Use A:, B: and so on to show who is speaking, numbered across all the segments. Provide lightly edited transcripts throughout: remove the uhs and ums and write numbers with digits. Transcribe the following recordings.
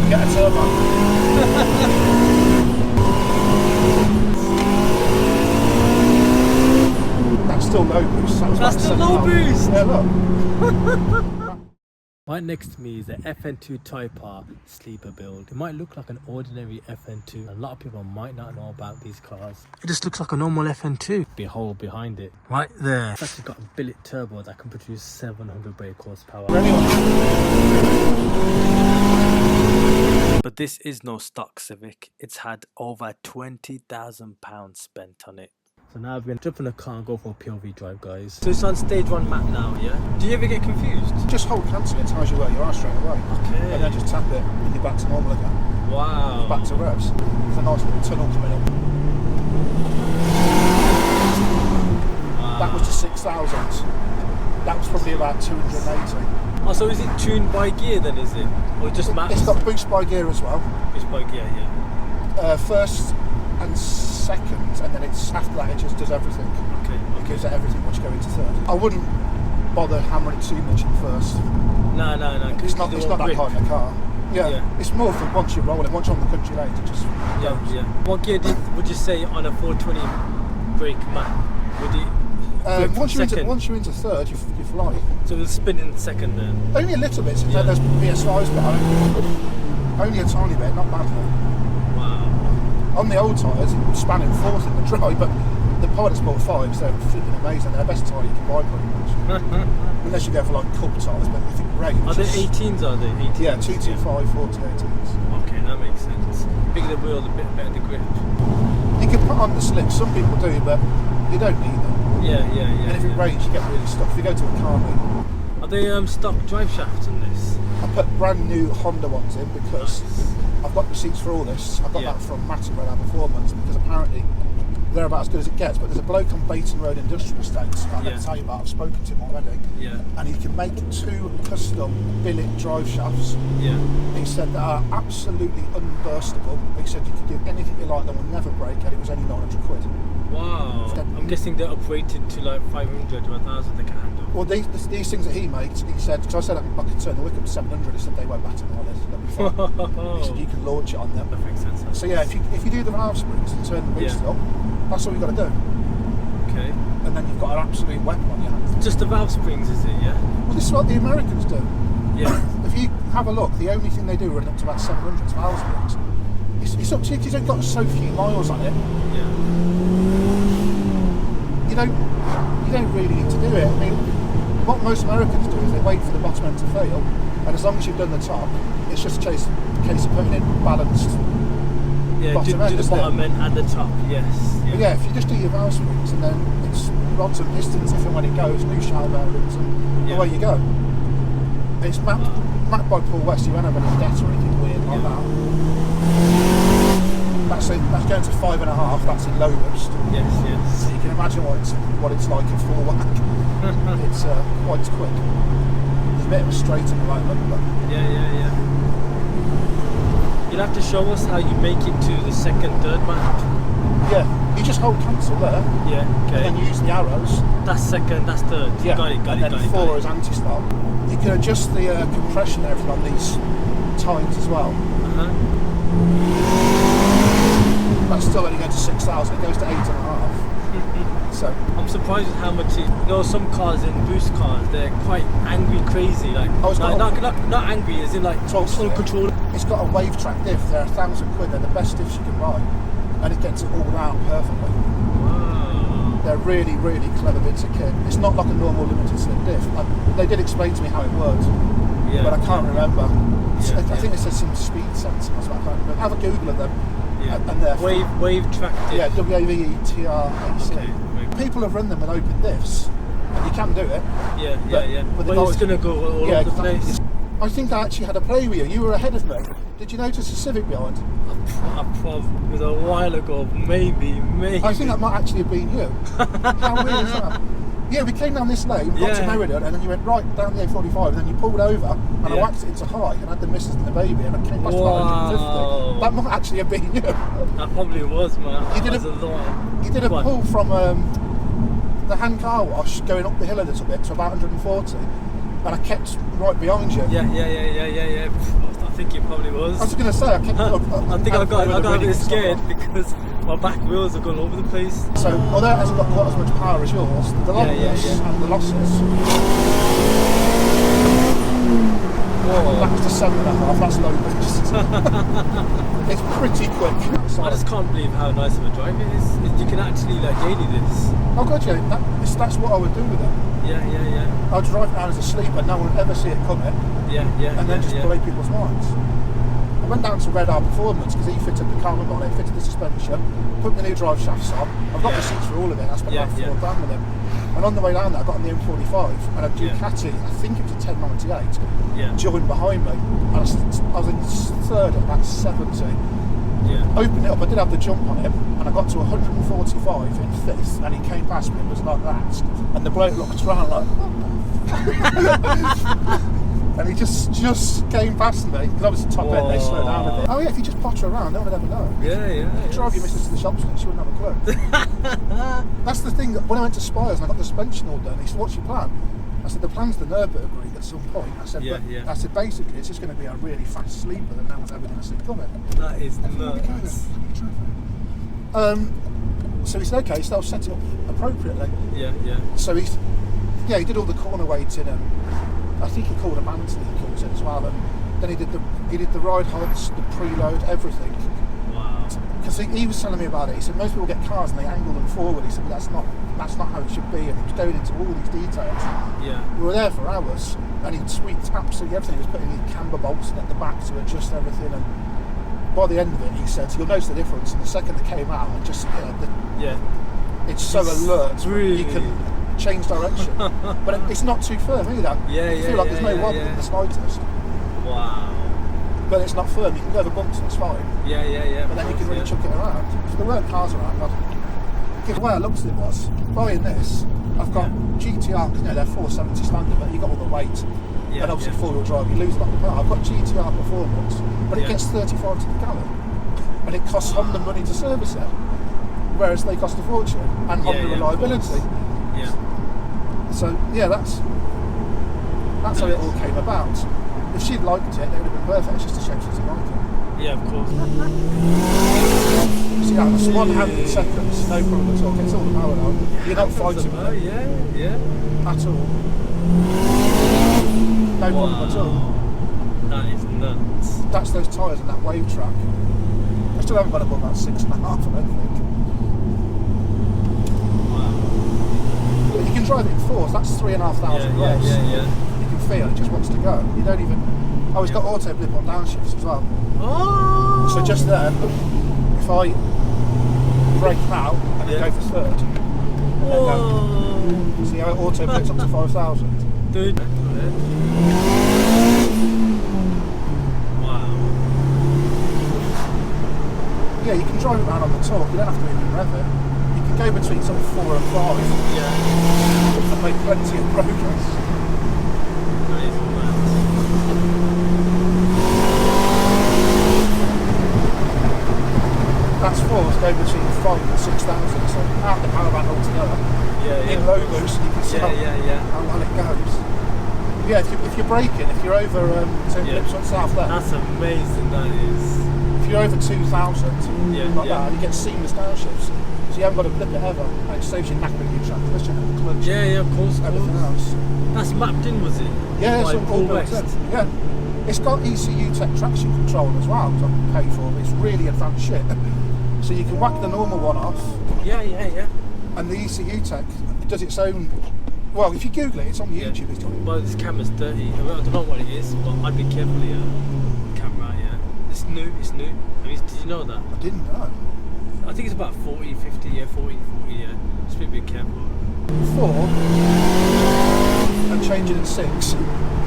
A: get a turbo. That's still low boost.
B: That's still low boost.
A: Yeah, look.
B: Right next to me is the FN2 Type R sleeper build. It might look like an ordinary FN2. A lot of people might not know about these cars. It just looks like a normal FN2. Behold behind it. Right there. It's actually got a billet turbo that can produce 700 brake horsepower. But this is no stock Civic. It's had over £20,000 spent on it. So now we're going to jump in the car and go for a POV drive, guys. So it's on stage 1 map now, yeah? Do you ever get confused?
A: Just hold cancel, it tells you where you are straight away.
B: Okay.
A: And then just tap it and you're back to normal again.
B: Wow.
A: Back to revs. There's a nice little tunnel coming up.
B: Wow.
A: That was to 6,000. That was probably about 280.
B: Oh, so is it tuned by gear then, is it? Or just maps?
A: It's got boost by gear as well.
B: Boost by gear, yeah.
A: First and second, and then it's after that it just does everything.
B: Okay.
A: It gives it everything once you go into third. I wouldn't bother hammering too much in first.
B: No.
A: It's not that kind of car. Yeah. It's more for once you're rolling, once you're on the country lane, it just goes.
B: Yeah. What gear would you say on a 420 brake map? Would it?
A: Once you're into third, you fly.
B: So it'll spin in second then?
A: Only a little bit. So there's PS5s, but only a tiny bit, not badly.
B: Wow.
A: On the old tyres, it was spanning fourth in the dry, but the Pilot Sport 5s, they're flipping amazing. They're the best tyre you can buy pretty much. Unless you go for like cup tyres, but if it rains.
B: Are they 18s? Are they 18s?
A: Yeah, 225, 40, 18s.
B: Okay, that makes sense. Bigger the wheel, a bit better the grip.
A: You can put on the slips, some people do, but you don't need them.
B: Yeah.
A: And if it rains, you get really stuck. If you go to a car meet.
B: Are they stock drive shafts in this?
A: I put brand new Honda ones in because I've got receipts for all this. I got
B: Yeah.
A: that from Matty Red Performance because apparently they're about as good as it gets. But there's a bloke on Baton Road Industrial Estates, I'm going to tell you about, I've spoken to him already.
B: Yeah.
A: And he can make 2 custom billet drive shafts.
B: Yeah.
A: He said that are absolutely unburstable. He said you can do anything you like, they will never break, and it was only 900 quid.
B: Wow. I'm guessing they're uprated to like 500 to 1,000 they can handle.
A: Well, these things that he makes, he said, because I said I could turn the wick up to 700, he said they won't batter an eyelid, they'll be fine. He said you can launch it on them.
B: That makes sense.
A: So yeah, if you do the valve springs and turn the boost up, that's all you've got to do.
B: Okay.
A: And then you've got an absolute weapon on your hands.
B: Just the valve springs, is it, yeah?
A: Well, this is what the Americans do.
B: Yeah.
A: If you have a look, the only thing they do running up to about 700 is valve springs. It's up to you because you've got so few miles on it.
B: Yeah.
A: You don't really need to do it. I mean, what most Americans do is they wait for the bottom end to fail, and as long as you've done the top, it's just a case of putting in balanced bottom end,
B: do the bottom end and the top, yes.
A: But yeah, if you just do your valve springs and then it's rods and pistons if and when it goes, new shell bearings, and away you go. And it's mapped by Paul West, you won't have any debt or anything weird like that. That's going to 5.5, that's in low boost.
B: Yes.
A: So you can imagine what it's like in full whack. It's quite quick. There's a bit of a straight at the moment, but
B: Yeah. You'll have to show us how you make it to the second, third map.
A: yeah, you just hold cancel there.
B: Yeah, okay.
A: And then use the arrows.
B: That's second, that's third.
A: Yeah,
B: Got it.
A: and then 4 is anti-stop. You can adjust the compression and everything on these tines as well. That's still only going to 6,000. It goes to 8.5. So
B: I'm surprised at how much some cars in boost cars, they're quite angry, crazy. Like, not angry, as in like uncontrollable.
A: It's got a wave track diff. They're £1,000. They're the best diffs you can buy, and it gets it all out perfectly.
B: Wow.
A: They're really, really clever bits of kit. It's not like a normal limited slip diff. They did explain to me how it worked, but I can't remember. I think it says some speed sensing or something. I can't remember. Have a Google of them.
B: Yeah.
A: And they're
B: wave track diff.
A: Yeah, WAVETRAC.
B: Okay.
A: People have run them with open diffs, and you can do it.
B: Yeah. But
A: it's
B: going to go all over the place.
A: I think I actually had a play with you. You were ahead of me. Did you notice the Civic behind?
B: It was a while ago, maybe.
A: I think that might actually have been you. How weird is that? Yeah, we came down this lane, got to Meriden, and then you went right down the A45, and then you pulled over, and I whacked it into high, and had the missus and the baby, and I came past about 150. That might actually have been you.
B: That probably was, man.
A: You did a pull from the hand car wash, going up the hill a little bit to about 140, and I kept right behind you.
B: Yeah. I think it probably was.
A: I was going to say, I think
B: I got a bit scared because my back wheels are going over the place.
A: So, although it hasn't got quite as much power as yours, the loudness and the losses. Whoa. Back to 7.5, that's low boost. It's pretty quick.
B: I just can't believe how nice of a drive it is. You can actually like daily this.
A: Oh god, yeah, that's what I would do with it.
B: Yeah.
A: I'd drive it down as a sleeper, no one would ever see it coming. And then just blow people's minds. I went down to Red R Performance because he fitted the carbon on it, fitted the suspension, put the new drive shafts on. I've got receipts for all of it. I spent about £4 with him. And on the way down there, I got on the M45 and a Ducati, I think it was a 1098, joined behind me. And I was in third at about 70. Opened it up, I did have the jump on him, and I got to 145 in fifth, and he came past me and was like that. And the bloke looked around like, and he just came past me, because I was the top end, they slowed down a bit. Oh yeah, if you just potter around, no one would ever know. If you drive your missus to the shops, she wouldn't have a clue. That's the thing, when I went to Spires and I got the suspension all done, he said, what's your plan? I said, the plan's the Nürburgring at some point. I said, I said, basically, it's just going to be a really fast sleeper that no one's ever going to see coming.
B: That is nuts.
A: So he said, okay, so I'll set it up appropriately. So he did all the corner weighting, and I think he called a Mantley, he calls it as well. And then he did the ride heights, the preload, everything.
B: Wow.
A: Because he was telling me about it. He said most people get cars and they angle them forward. He said but that's not how it should be. And he was going into all these details. We were there for hours, and he tweaked absolutely everything. He was putting in camber bolts at the back to adjust everything. And by the end of it, he said, "You'll notice the difference." And the second it came out, and just it's so alert.
B: Really?
A: You can change direction, but it's not too firm either. You feel like there's no wobble in the slightest.
B: Wow.
A: But it's not firm. You can go over bumps and it's fine. But then you can really chuck it around. If there weren't cars around, because the way I looked at it was, buying this, I've got GTR, because they're 470 standard, but you got all the weight. And obviously four-wheel drive, you lose a lot of power. I've got GTR Performance, but it gets 35 to the gallon. And it costs Honda money to service it. Whereas they cost a fortune. And Honda reliability. So, that's how it all came about. If she'd liked it, it would have been perfect. It's just a shame she doesn't like it.
B: Yeah, of course.
A: See, that's 100 seconds, no problem at all. Gets all the power out. You're not fighting with it. At all. No problem at all.
B: That is nuts.
A: That's those tyres and that wave track. I still haven't got above about 6.5, I don't think.
B: Wow.
A: But you can drive it in fours, that's 3,500 revs. Feel it just wants to go. You don't even. Oh, it's got auto blip on downshifts as well.
B: Oh.
A: So just there, if I brake out and then go for third,
B: whoa!
A: See how it auto blips up to 5,000.
B: Dude. Wow.
A: Yeah, you can drive it around on the torque. You don't have to even rev it. You can go between sort of 4 and 5. And make plenty of progress. That's fours go between 5 and 6,000, so out the power band altogether. In low boost, you can see how well it goes. Yeah, if you're braking, if you're over 10 blips on south there.
B: That's amazing, that is.
A: If you're over 2,000, that, you get seamless downshifts. So you haven't got to blip it ever, and it saves you knackering your transmission and the clutch.
B: Of course.
A: Everything else.
B: That's mapped in, was it?
A: Yeah, it's all built in. Yeah. It's got ECU Tech traction control as well, which I'm paid for. It's really advanced shit. So you can whack the normal one off. And the ECU Tech, it does its own. Well, if you Google it, it's on YouTube. It's
B: well, this camera's dirty. I don't know what it is, but I'd be careful here. Camera, It's new. Did you know that?
A: I didn't know.
B: I think it's about 40, 50, 40, Just be careful.
A: 4 and change it in 6.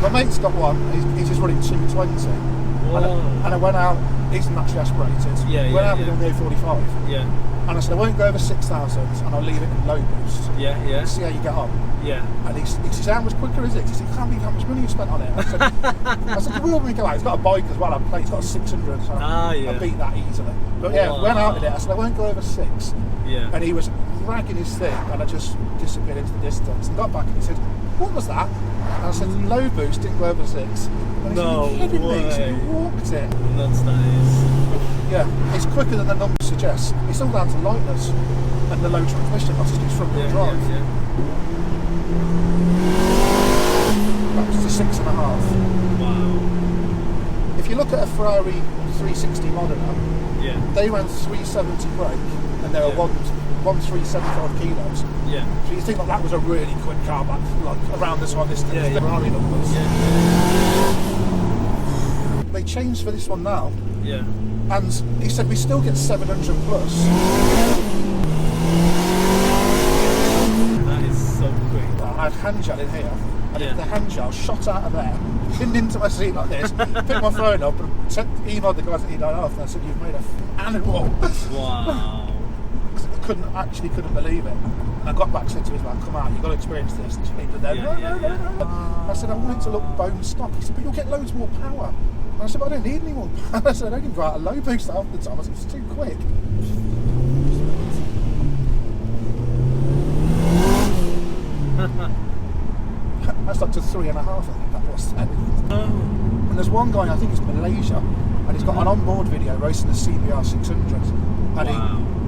A: My mate's got one, he's just running 220. And I went out, he's naturally aspirated. Went out with him on the A45. And I said, I won't go over 6,000 and I'll leave it in low boost. And see how you get on. And he says, how much quicker is it? He said, I can't believe how much money you spent on it. I said, we will go out. He's got a bike as well, he's got a 600, so I beat that easily. But went out in it, I said, I won't go over 6. And he was ragging his thing, and I just disappeared into the distance and got back and he said, what was that? And I said, low boost, didn't go over 6. And
B: No
A: he said, you kidding me? So
B: way.
A: he walked it.
B: Nuts that is.
A: Yeah, it's quicker than the numbers suggest. It's all down to lightness and the low transmission. That's just front wheel drive. That's to 6.5.
B: Wow.
A: If you look at a Ferrari 360 Modena,
B: Yeah.
A: they ran 370 brake and they were 1375 kilos.
B: Yeah.
A: So you think that was a really quick car back like around this one distance.
B: Yeah, yeah.
A: Ferrari numbers.
B: Yeah.
A: They changed for this one now,
B: Yeah.
A: and he said we still get 700 plus.
B: That is so quick.
A: I had hand gel in here, and
B: Yeah.
A: the hand gel shot out of there, pinned into my seat like this, picked my phone up and emailed the guys at E9 and I said, you've made a animal.
B: Wow.
A: I couldn't believe it. And I got back, said to him, like, come on, you've got to experience this. And then, no. I said, I want it to look bone stock. He said, but you'll get loads more power. And I said, but I don't need any more power. I said, I can go out a low boost half the time. I said, it's too quick. That's up to 3.5, I think that was. And there's one guy, I think it's Malaysia, and he's got an onboard video racing the CBR 600, and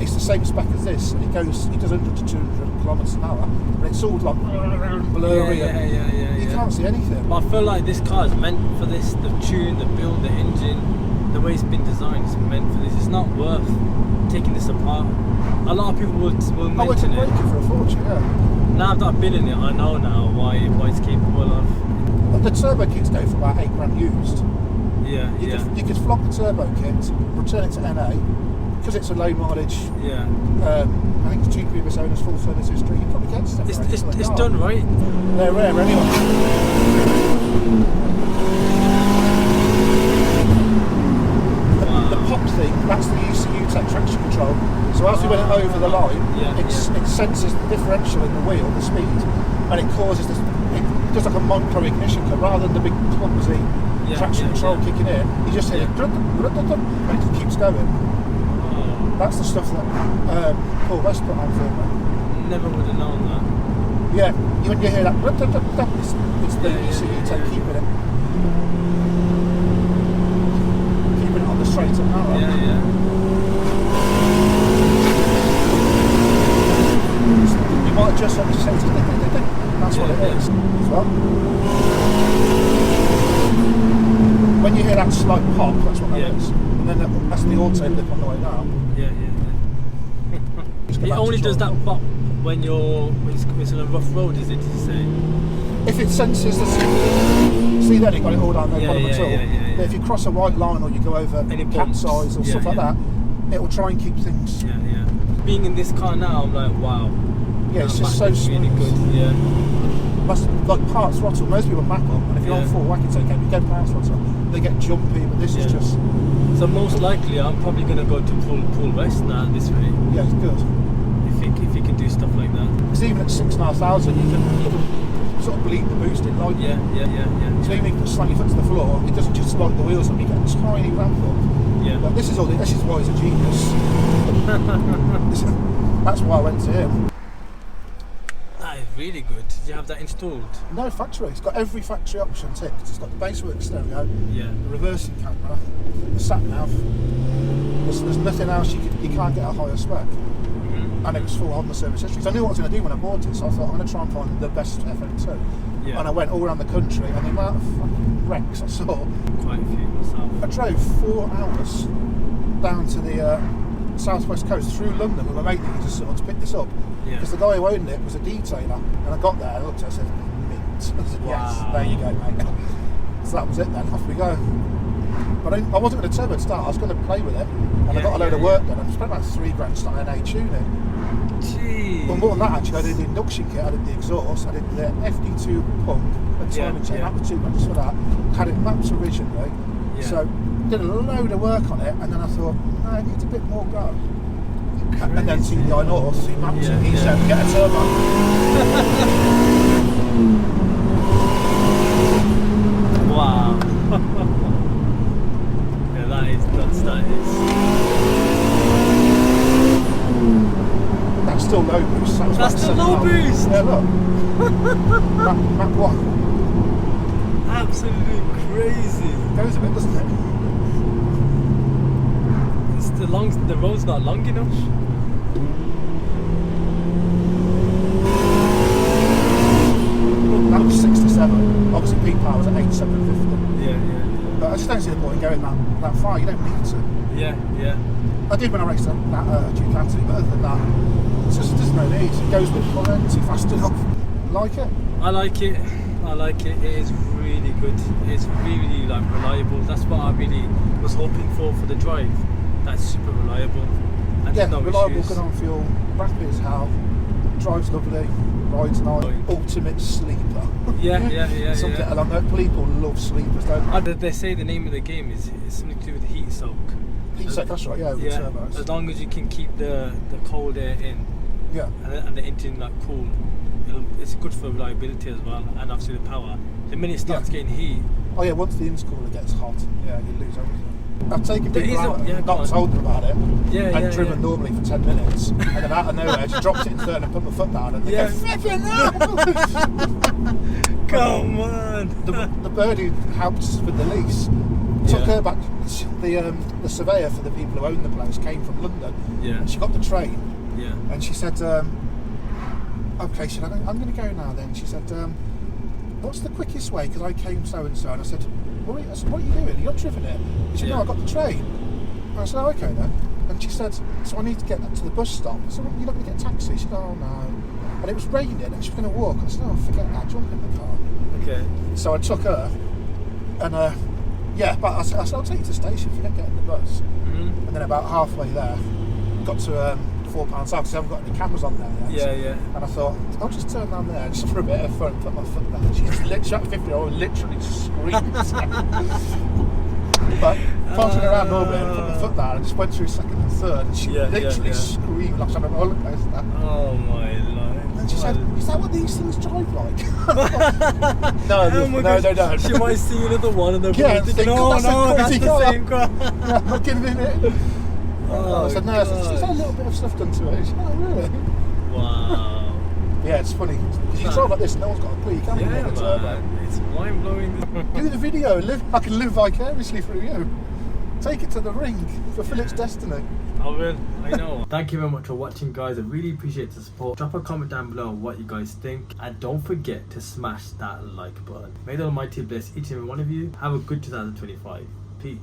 A: it's the same spec as this, and he does 100 to 200 kilometers an hour, but it's all like blurry. You can't see anything.
B: But I feel like this car is meant for this. The tune, the build, the engine, the way it's been designed is meant for this. It's not worth taking this apart. A lot of people will
A: I would
B: mention
A: break it for a fortune, yeah.
B: Now that I've been in it, I know now why it's capable of.
A: But the turbo kits go for about £8 used.
B: Yeah,
A: You could flog the turbo kit, return it to NA, because it's a low mileage.
B: Yeah.
A: I think it's 2 previous owners, full service history. You probably get stuff.
B: It's done right.
A: They're rare anyway. The pop thing, that's the ECU tech traction control. So as we went over the line, it senses the differential in the wheel, the speed, and it causes this. It does like a micro ignition cut rather than the big clumsy traction control kicking in. You just hear it, and it just keeps going. That's the stuff that Paul West put on for me.
B: Never would have known that.
A: Yeah, when you hear that, it's the ECU tech keeping it on the straight and narrow. You might adjust what you say to that's what it is as well. When you hear that slight pop, that's what that is. And then that's the auto lip on the way down.
B: It only does that pop when it's on a rough road, is it, did you say?
A: If it senses the see then it got it all down, no problem at all. But if you cross a white line or you go over cat's eyes or stuff like that, it will try and keep things.
B: Being in this car now, I'm like, wow.
A: Yeah, it's just so smooth.
B: Really good.
A: That's like part throttle. Most people back up, and if you're on full whack, it's okay. But you go part throttle, they get jumpy. But this is just.
B: So most likely, I'm probably going to go to full West now this way.
A: Yeah, it's good.
B: If you can do stuff like that.
A: Because even at 6,500, you can sort of bleed the boost in like.
B: Yeah.
A: So even if you slam your foot to the floor, it doesn't just slide the wheels up. You get a tiny ramp up.
B: Yeah.
A: But this is why he's a genius. That's why I went to him.
B: That is really good. Did you have that installed?
A: No, factory. It's got every factory option ticked. It's got the basework stereo, the reversing camera, the sat nav. There's nothing else you can't get a higher spec. And it was full on the service history. So I knew what I was going to do when I bought it, so I thought I'm going to try and find the best FN2.
B: Yeah.
A: And I went all around the country, and the amount of fucking wrecks I saw.
B: Quite a few myself.
A: I drove 4 hours down to the southwest coast through London with my mate that just sort of to pick this up. Because the guy who owned it was a detailer. And I got there, I looked at it, I said, mint. I said, yes, there you go, mate. So that was it then, off we go. But I wasn't going to turbo start, I was going to play with it. And I got a load of work done. I spent about £3 starting NA tuning.
B: Jeez.
A: Well, more than that actually, I did the induction kit, I did the exhaust, I did the FD2 pump and timing chain, that was £2 for that. Had it mapped originally, so did a load of work on it, and then I thought, no, it needs a bit more go. Crazy. And then CDI North, he mapped it, he said, get a turbo.
B: Wow. Yeah, that is.
A: That's still low boost.
B: That's still low boost.
A: Yeah, look. map 1.
B: Absolutely crazy.
A: Goes a bit, doesn't it?
B: It's the road's not long enough.
A: That was 67. Obviously, peak power was at 8750.
B: Yeah.
A: But I just don't see the point in going that far. You don't need to.
B: Yeah.
A: I did when I raced that Ducati, but other than that, there's no need. It goes with plenty fast enough. Like it?
B: I like it. It is really good. It's really like reliable. That's what I really was hoping for the drive. That's super reliable. And
A: Yeah,
B: no
A: reliable,
B: issues.
A: good on fuel, rapid as hell, drives lovely, rides nice, ultimate sleeper.
B: Yeah.
A: Something along that. People love sleepers, don't they?
B: They say the name of the game is something to do with heat soak.
A: Heat soak, that's right, yeah, with turbos.
B: As long as you can keep the cold air in,
A: Yeah.
B: and the engine like cool, it's good for reliability as well, and obviously the power. The minute it starts getting heat.
A: Oh yeah, once the intercooler gets hot, yeah, you lose everything. I've taken
B: There
A: people
B: is a-
A: out,
B: yeah,
A: not
B: go on.
A: told them about it,
B: Yeah,
A: and driven
B: yeah.
A: normally for 10 minutes, and then out of nowhere, just dropped it in third and put my foot down, and they
B: Yeah.
A: go, flipping no!
B: Come on!
A: The bird who helped us with the lease took
B: Yeah.
A: her back. The surveyor for the people who own the place came from London,
B: Yeah.
A: and she got the train,
B: Yeah.
A: and she said, okay, she said, I'm going to go now then. She said, what's the quickest way? Because I came so and so, and I said, what are you doing? You're driven it. She said, no, I got the train. And I said, oh, okay then. And she said, so I need to get to the bus stop. I said, well, you're not going to get a taxi? She said, oh no. And it was raining, and she was going to walk. And I said, oh, forget that, jump in the car.
B: Okay.
A: So I took her, and but I said, I'll take you to the station, forget getting the bus.
B: Mm-hmm.
A: And then about halfway there, got to £4 south, because I haven't got any cameras on there yet.
B: Yeah.
A: And I thought, I'll just turn down there just for a bit of fun and put my foot down. She's literally, 50-year-old, literally screamed. But passing around normally and put my foot down, I just went through second and third, and she literally screamed like I'm on a roller coaster.
B: Oh my life.
A: And she said, is that what these things drive like? No.
B: She might see another one and they're
A: Yeah,
B: probably
A: think,
B: thinking,
A: "God, that's a
B: that's
A: crazy
B: the
A: car."
B: same car.
A: Yeah, I'm not giving it.
B: Oh,
A: I said, no, it's a little bit of stuff done to it. She said, oh, really?
B: Wow.
A: Yeah, it's funny. Because you drive like this, no one's got a clue. You can't even make a turbo.
B: Man. It's mind blowing.
A: Do the video, I can live vicariously through you. Take it to the ring, fulfill its destiny.
B: I will, I know. Thank you very much for watching, guys. I really appreciate the support. Drop a comment down below on what you guys think, and don't forget to smash that like button. May the Almighty bless each and every one of you. Have a good 2025. Peace.